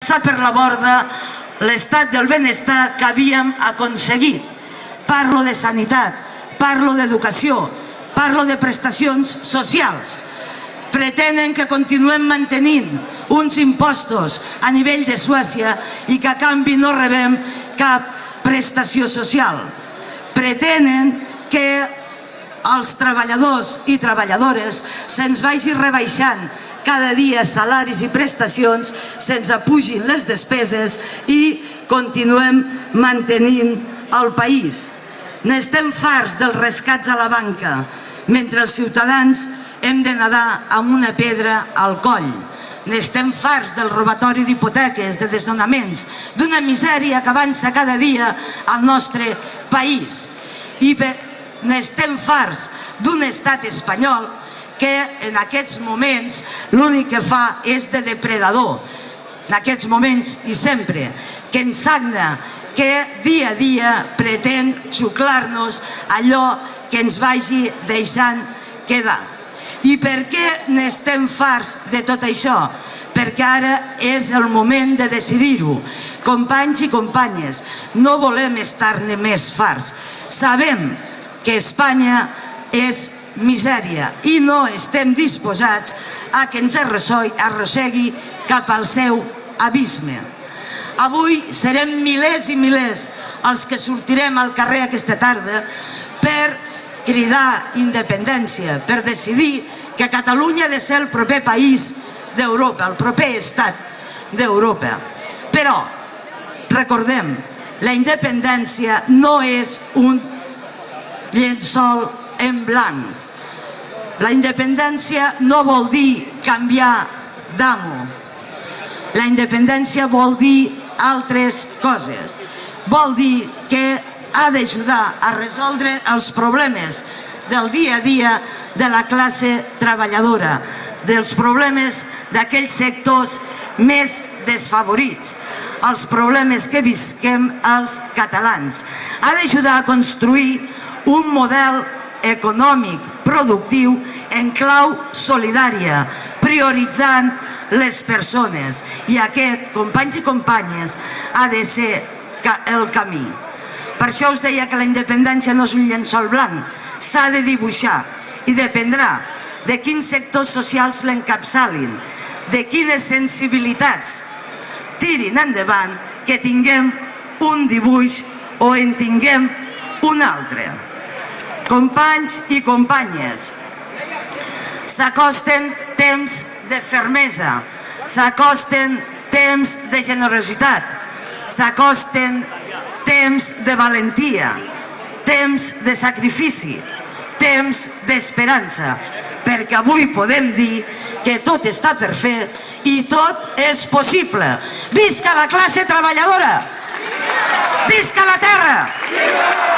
llançar per la borda l'estat del benestar que havíem aconseguit. Parlo de sanitat, parlo d'educació, parlo de prestacions socials. Pretenen que continuem mantenint uns impostos a nivell de Suècia i que a canvi no rebem cap prestació social. Pretenen que als treballadors i treballadores se'ns vagi rebaixant cada dia salaris i prestacions, se'ns apugin les despeses i continuem mantenint el país. N'estem farts dels rescats a la banca, mentre els ciutadans hem de nedar amb una pedra al coll. N'estem farts del robatori d'hipoteques, de desnonaments, d'una misèria que avança cada dia al nostre país. I n'estem farts d'un estat espanyol que en aquests moments l'únic que fa és de depredador. En aquests moments i sempre, que ens sagna, que dia a dia pretén xuclar-nos allò que ens vagi deixant quedar. I per què n'estem farts de tot això? Perquè ara és el moment de decidir-ho. Companys i companyes, no volem estar-ne més farts. Sabem que Espanya és misèria i no estem disposats a que ens arrossegui cap al seu abisme. Avui serem milers i milers els que sortirem al carrer aquesta tarda per cridar independència, per decidir que Catalunya ha de ser el proper país d'Europa, el proper estat d'Europa. Però, recordem, la independència no és un llençol en blanc. La independència no vol dir canviar d'amo. La independència vol dir altres coses. Vol dir que ha d'ajudar a resoldre els problemes del dia a dia de la classe treballadora, dels problemes d'aquells sectors més desfavorits, els problemes que visquem els catalans. Ha d'ajudar a construir un model econòmic productiu en clau solidària, prioritzant les persones. I aquest, companys i companyes, ha de ser el camí. Per això us deia que la independència no és un llençol blanc, s'ha de dibuixar i dependrà de quins sectors socials l'encapçalin, de quines sensibilitats tirin endavant, que tinguem un dibuix o en tinguem un altre. Companys i companyes, s'acosten temps de fermesa, s'acosten temps de generositat, s'acosten temps de valentia, temps de sacrifici, temps d'esperança, perquè avui podem dir que tot està per fer i tot és possible. Visca la classe treballadora! Visca la terra!